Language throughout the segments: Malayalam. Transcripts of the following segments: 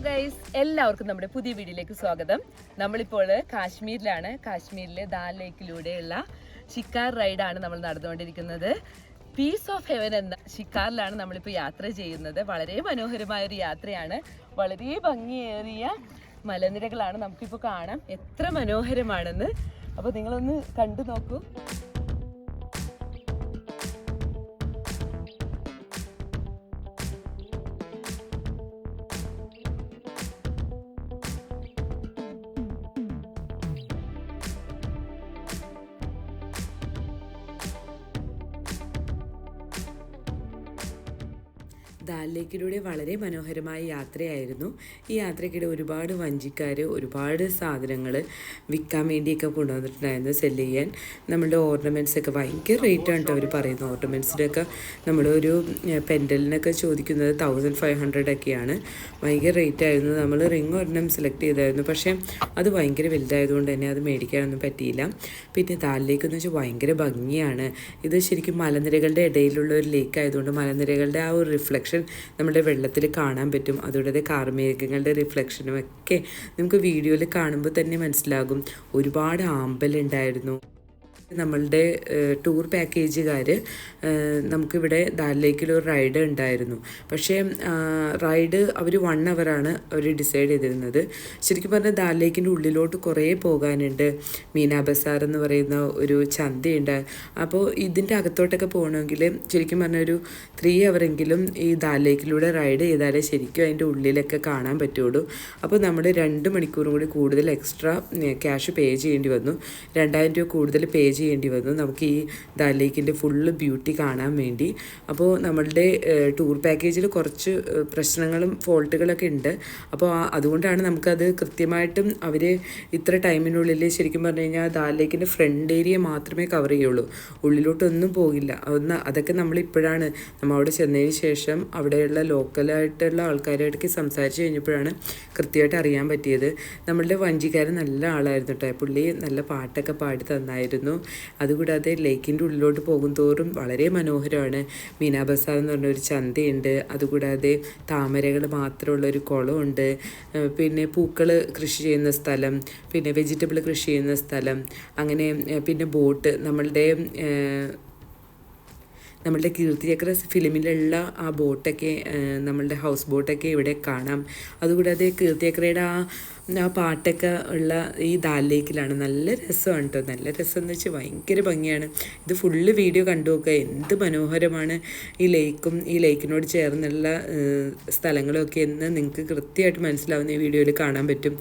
ഗൈസ്, എല്ലാവർക്കും നമ്മുടെ പുതിയ വീഡിയോയിലേക്ക് സ്വാഗതം. നമ്മളിപ്പോൾ കാശ്മീരിലാണ്. കാശ്മീരിലെ ദാൽ ലേക്കിലൂടെയുള്ള ഷിക്കാർ റൈഡാണ് നമ്മൾ നടന്നുകൊണ്ടിരിക്കുന്നത്. പീസ് ഓഫ് ഹെവൻ എന്ന ഷിക്കാറിലാണ് നമ്മളിപ്പോൾ യാത്ര ചെയ്യുന്നത്. വളരെ മനോഹരമായ ഒരു യാത്രയാണ്. വളരെ ഭംഗിയേറിയ മലനിരകളാണ് നമുക്കിപ്പോൾ കാണാം. എത്ര മനോഹരമാണെന്ന് അപ്പോൾ നിങ്ങളൊന്ന് കണ്ടു നോക്കൂ. ദാൽ ലേക്കിലൂടെ വളരെ മനോഹരമായ യാത്രയായിരുന്നു. ഈ യാത്രയ്ക്കിടെ ഒരുപാട് വഞ്ചിക്കാർ ഒരുപാട് സാധനങ്ങൾ വിൽക്കാൻ വേണ്ടിയൊക്കെ കൊണ്ടുവന്നിട്ടുണ്ടായിരുന്നു സെല്ല് ചെയ്യാൻ. നമ്മളുടെ ഓർണമെൻറ്റ്സൊക്കെ ഭയങ്കര റേറ്റാണ് കേട്ടോ അവർ പറയുന്നത്. ഓർണമെൻറ്റ്സിനൊക്കെ നമ്മളൊരു പെൻഡലിനൊക്കെ ചോദിക്കുന്നത് 1500 ഒക്കെയാണ്. ഭയങ്കര റേറ്റായിരുന്നു. നമ്മൾ റിങ് ഒരെണ്ണം സെലക്ട് ചെയ്തായിരുന്നു, പക്ഷേ അത് ഭയങ്കര വലുതായതുകൊണ്ട് തന്നെ അത് മേടിക്കാനൊന്നും പറ്റിയില്ല. പിന്നെ ദാൽ ലേക്ക് എന്ന് വെച്ചാൽ ഭയങ്കര ഭംഗിയാണ്. ഇത് ശരിക്കും മലനിരകളുടെ ഇടയിലുള്ള ഒരു ലേക്ക് ആയതുകൊണ്ട് മലനിരകളുടെ ആ ഒരു റിഫ്ലക്ഷൻ നമ്മുടെ വെള്ളത്തിൽ കാണാൻ പറ്റും. അതുകൂടാതെ കാർമേഘങ്ങളുടെ റിഫ്ലക്ഷനും ഒക്കെ നമുക്ക് വീഡിയോയിൽ കാണുമ്പോൾ തന്നെ മനസ്സിലാകും. ഒരുപാട് ആമ്പലുണ്ടായിരുന്നു. നമ്മളുടെ ടൂർ പാക്കേജുകാർ നമുക്കിവിടെ ദാൽ ലേക്കിലൊരു റൈഡ് ഉണ്ടായിരുന്നു. പക്ഷേ റൈഡ് അവർ 1 ഹവറാണ് അവർ ഡിസൈഡ് ചെയ്തിരുന്നത്. ശരിക്കും പറഞ്ഞാൽ ദാൽ ലേക്കിൻ്റെ ഉള്ളിലോട്ട് കുറേ പോകാനുണ്ട്. മീനാ ബസാർ എന്ന് പറയുന്ന ഒരു ചന്തയുണ്ട്. അപ്പോൾ ഇതിൻ്റെ അകത്തോട്ടൊക്കെ പോകണമെങ്കിൽ ശരിക്കും പറഞ്ഞാൽ ഒരു 3 ഹവറെങ്കിലും ഈ ദാൽ ലേക്കിലൂടെ റൈഡ് ചെയ്താലേ ശരിക്കും അതിൻ്റെ ഉള്ളിലൊക്കെ കാണാൻ പറ്റുള്ളൂ. അപ്പോൾ നമ്മൾ 2 മണിക്കൂറും കൂടി കൂടുതൽ എക്സ്ട്രാ ക്യാഷ് പേ ചെയ്യേണ്ടി വന്നു. 2000 രൂപ കൂടുതൽ പേ ചെയ്യേണ്ടി വന്നു നമുക്ക് ഈ ദാൽ ലേക്കിൻ്റെ ഫുള്ള് ബ്യൂട്ടി കാണാൻ വേണ്ടി. അപ്പോൾ നമ്മളുടെ ടൂർ പാക്കേജിൽ കുറച്ച് പ്രശ്നങ്ങളും ഫോൾട്ടുകളൊക്കെ ഉണ്ട്. അപ്പോൾ അതുകൊണ്ടാണ് നമുക്കത് കൃത്യമായിട്ടും അവർ ഇത്ര ടൈമിനുള്ളിൽ ശരിക്കും പറഞ്ഞു കഴിഞ്ഞാൽ ദാൽ ലേക്കിൻ്റെ ഫ്രണ്ട് ഏരിയ മാത്രമേ കവർ ചെയ്യുള്ളൂ. ഉള്ളിലോട്ടൊന്നും പോകില്ല. അതൊക്കെ നമ്മളിപ്പോഴാണ് നമ്മൾ അവിടെ ചെന്നതിന് ശേഷം അവിടെയുള്ള ലോക്കലായിട്ടുള്ള ആൾക്കാരായിട്ടൊക്കെ സംസാരിച്ച് കഴിഞ്ഞപ്പോഴാണ് കൃത്യമായിട്ട് അറിയാൻ പറ്റിയത്. നമ്മളുടെ വഞ്ചിക്കാരൻ നല്ല ആളായിരുന്നു കേട്ടോ. പുള്ളി നല്ല പാട്ടൊക്കെ പാടി തന്നായിരുന്നു. അതുകൂടാതെ ലേക്കിൻ്റെ ഉള്ളിലോട്ട് പോകും തോറും വളരെ മനോഹരമാണ്. മീനാ ബസാർ എന്ന് പറഞ്ഞൊരു ചന്തയുണ്ട്. അതുകൂടാതെ താമരകൾ മാത്രമുള്ളൊരു കുളമുണ്ട്. പിന്നെ പൂക്കൾ കൃഷി ചെയ്യുന്ന സ്ഥലം, പിന്നെ വെജിറ്റബിൾ കൃഷി ചെയ്യുന്ന സ്ഥലം, അങ്ങനെ പിന്നെ ബോട്ട് നമ്മളുടെ കീർത്തിചക്ര ഫിലിമിലുള്ള ആ ബോട്ടൊക്കെ നമ്മളുടെ ഹൗസ് ബോട്ടൊക്കെ ഇവിടെ കാണാം. അതുകൂടാതെ കീർത്തിചക്രയുടെ ആ പാട്ടൊക്കെ ഉള്ള ഈ ദാൽ ലേക്കിലാണ്. നല്ല രസമാണ് കേട്ടോ. നല്ല രസം എന്ന് വെച്ചാൽ ഭയങ്കര ഭംഗിയാണ്. ഇത് ഫുള്ള് വീഡിയോ കണ്ടു നോക്കുക. എന്ത് മനോഹരമാണ് ഈ ലേക്കും ഈ ലേക്കിനോട് ചേർന്നുള്ള സ്ഥലങ്ങളൊക്കെ എന്ന് നിങ്ങൾക്ക് കൃത്യമായിട്ട് മനസ്സിലാവുന്ന ഈ വീഡിയോയിൽ കാണാൻ പറ്റും.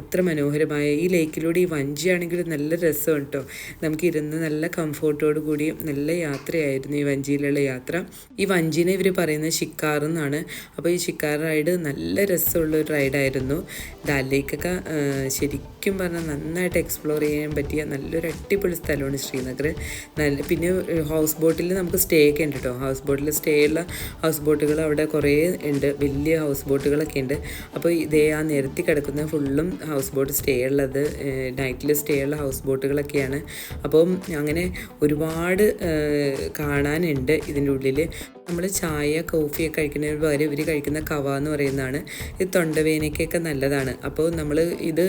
അത്ര മനോഹരമായ ഈ ലേക്കിലൂടെ ഈ വഞ്ചിയാണെങ്കിൽ നല്ല രസമാണ് കേട്ടോ. നമുക്കിരുന്ന് നല്ല കംഫോർട്ടോട് കൂടി നല്ല യാത്രയായിരുന്നു ഈ വഞ്ചിയിലുള്ള യാത്ര. ഈ വഞ്ചിനെ ഇവർ പറയുന്നത് ഷിക്കാർ എന്നാണ്. അപ്പോൾ ഈ ഷിക്കാർ റൈഡ് നല്ല രസമുള്ളൊരു റൈഡായിരുന്നു. ദാൽ ലേക്ക് ശരിക്കും പറഞ്ഞാൽ നന്നായിട്ട് എക്സ്പ്ലോർ ചെയ്യാൻ പറ്റിയ നല്ലൊരു അടിപൊളി സ്ഥലമാണ് ശ്രീനഗർ. പിന്നെ ഹൗസ് ബോട്ടിൽ നമുക്ക് സ്റ്റേ ഒക്കെ ഉണ്ട് കേട്ടോ. ഹൗസ് ബോട്ടിൽ സ്റ്റേ ഉള്ള ഹൗസ് ബോട്ടുകൾ അവിടെ കുറേ ഉണ്ട്. വലിയ ഹൗസ് ബോട്ടുകളൊക്കെ ഉണ്ട്. അപ്പോൾ ഇതേ ആ നിരത്തി കിടക്കുന്ന ഫുള്ളും ഹൗസ് ബോട്ട് സ്റ്റേ ഉള്ളത്, നൈറ്റിൽ സ്റ്റേ ഉള്ള ഹൗസ് ബോട്ടുകളൊക്കെയാണ്. അപ്പം അങ്ങനെ ഒരുപാട് കാണാനുണ്ട് ഇതിൻ്റെ ഉള്ളിൽ. നമ്മൾ ചായ കോഫിയൊക്കെ കഴിക്കുന്നതിന് പകരം ഇവർ കഴിക്കുന്ന കവ എന്ന് പറയുന്നതാണ്. ഇത് തൊണ്ടവേനയ്ക്കൊക്കെ നല്ലതാണ്. അപ്പോൾ നമ്മൾ ഇത്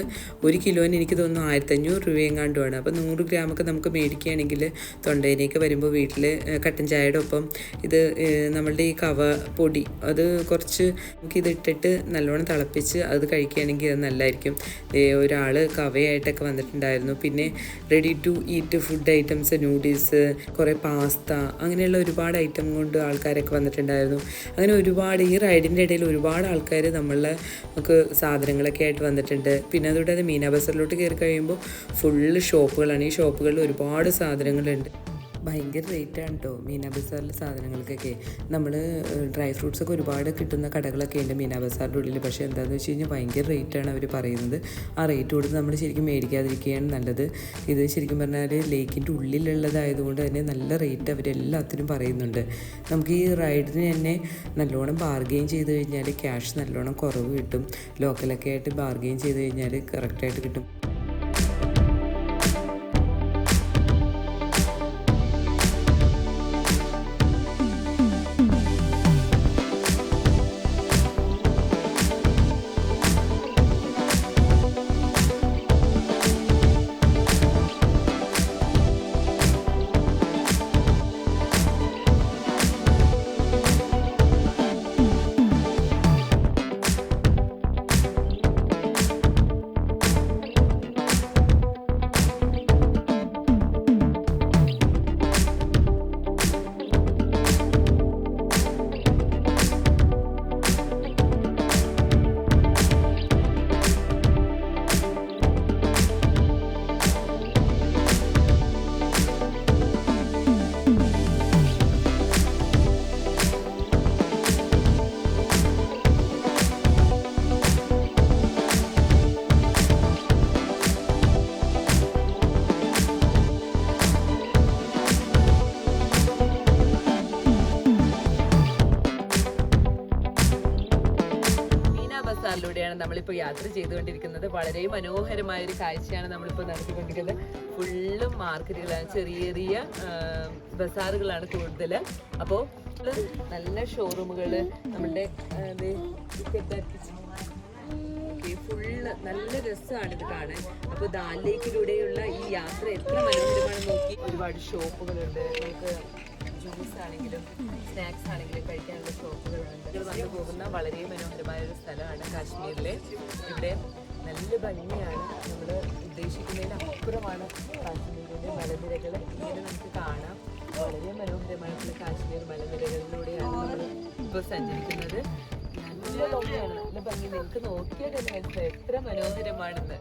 1 കിലോന് എനിക്ക് തോന്നുന്നു 1500 രൂപയെങ്ങാണ്ടുമാണ്. അപ്പോൾ 100 ഗ്രാമൊക്കെ നമുക്ക് മേടിക്കുകയാണെങ്കിൽ തൊണ്ടവേനയൊക്കെ വരുമ്പോൾ വീട്ടിൽ കട്ടൻ ചായയുടെ ഒപ്പം ഇത് നമ്മളുടെ ഈ കവ പൊടി അത് കുറച്ച് നമുക്കിതിട്ടിട്ട് നല്ലോണം തിളപ്പിച്ച് അത് കഴിക്കുകയാണെങ്കിൽ അത് നല്ലതായിരിക്കും. ഒരാൾ കവയായിട്ടൊക്കെ വന്നിട്ടുണ്ടായിരുന്നു. പിന്നെ ready to eat food items, noodles, കുറേ പാസ്ത, അങ്ങനെയുള്ള ഒരുപാട് ഐറ്റം കൊണ്ട് ആൾക്കാരൊക്കെ വന്നിട്ടുണ്ടായിരുന്നു. അങ്ങനെ ഒരുപാട് ഈ റൈഡിൻ്റെ ഇടയിൽ ഒരുപാട് ആൾക്കാർ നമുക്ക് സാധനങ്ങളൊക്കെ ആയിട്ട് വന്നിട്ടുണ്ട്. പിന്നെ അതുകൂടാതെ മീനാ ബസാറിലോട്ട് കയറി കഴിയുമ്പോൾ ഫുള്ള് ഷോപ്പുകളാണ്. ഈ ഷോപ്പുകളിൽ ഒരുപാട് സാധനങ്ങളുണ്ട്. ഭയങ്കര റേറ്റാണ് കേട്ടോ മീനാ ബസാറിലെ സാധനങ്ങൾക്കൊക്കെ. നമ്മൾ ഡ്രൈ ഫ്രൂട്ട്സൊക്കെ ഒരുപാട് കിട്ടുന്ന കടകളൊക്കെ ഉണ്ട് മീനാ ബസാറിൻ്റെ ഉള്ളിൽ. പക്ഷേ എന്താണെന്ന് വെച്ച് കഴിഞ്ഞാൽ ഭയങ്കര റേറ്റാണ് അവർ പറയുന്നത്. ആ റേറ്റ് കൊടുത്ത് നമ്മൾ ശരിക്കും മേടിക്കാതിരിക്കുകയാണ് നല്ലത്. ഇത് ശരിക്കും പറഞ്ഞാൽ ലേക്കിൻ്റെ ഉള്ളിലുള്ളതായതുകൊണ്ട് തന്നെ നല്ല റേറ്റ് അവരെല്ലാത്തിനും പറയുന്നുണ്ട്. നമുക്ക് ഈ റൈഡിന് തന്നെ നല്ലോണം ബാർഗെയിൻ ചെയ്ത് കഴിഞ്ഞാൽ ക്യാഷ് നല്ലോണം കുറവ് കിട്ടും. ലോക്കലൊക്കെ ആയിട്ട് ബാർഗെയിൻ ചെയ്ത് കഴിഞ്ഞാൽ കറക്റ്റായിട്ട് കിട്ടും. കൂടെയാണ് നമ്മളിപ്പോൾ യാത്ര ചെയ്തുകൊണ്ടിരിക്കുന്നത്. വളരെ മനോഹരമായ ഒരു കാഴ്ചയാണ് നമ്മളിപ്പോൾ നടത്തിക്കൊണ്ടിരിക്കുന്നത്. ഫുള്ളും മാർക്കറ്റുകളാണ്, ചെറിയ ചെറിയ ബസാറുകളാണ് കൂടുതൽ. അപ്പോൾ നല്ല ഷോറൂമുകൾ, നമ്മളുടെ ഫുള്ള് നല്ല രസമാണ് ഇത് കാണാൻ. അപ്പോൾ ദാൽ ലേക്കിലൂടെയുള്ള ഈ യാത്ര എത്ര മനോഹരമാണെന്ന് നോക്കി. ഒരുപാട് ഷോപ്പുകളുണ്ട്, നമുക്ക് ജ്യൂസ് ആണെങ്കിലും സ്നാക്സ് ആണെങ്കിലും കഴിക്കാനുള്ള ഷോപ്പുകളുണ്ട്. ഇത് വന്നു പോകുന്ന വളരെ മനോഹരമായ ഒരു സ്ഥലമാണ് കാശ്മീരിലെ. ഇവിടെ നല്ല ഭംഗിയാണ്, നമ്മൾ ഉദ്ദേശിക്കുന്നതിനപ്പുറമാണ് കാശ്മീരിൻ്റെ മലനിരകൾ. ഇങ്ങനെ നമുക്ക് കാണാം. വളരെ മനോഹരമായിട്ടുള്ള കാശ്മീർ മലനിരകളിലൂടെയാണ് നമ്മൾ ഇപ്പോൾ സഞ്ചരിക്കുന്നത്. നല്ല ഭംഗിയാണ്, നല്ല ഭംഗി. നിങ്ങൾക്ക് നോക്കിയാൽ തന്നെ മനസ്സിലായി എത്ര മനോഹരമാണെന്ന്.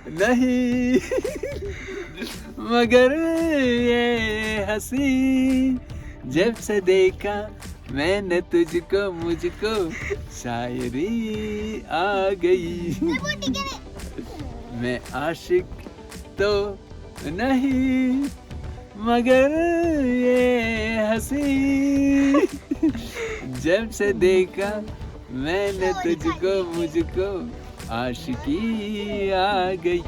नहीं मगर ये हंसी जब से देखा मैंने तुझको मुझको शायरी आ गई। मैं आशिक तो नहीं मगर ये हंसी जब से देखा मैंने तुझको मुझको आशिकी आ गई।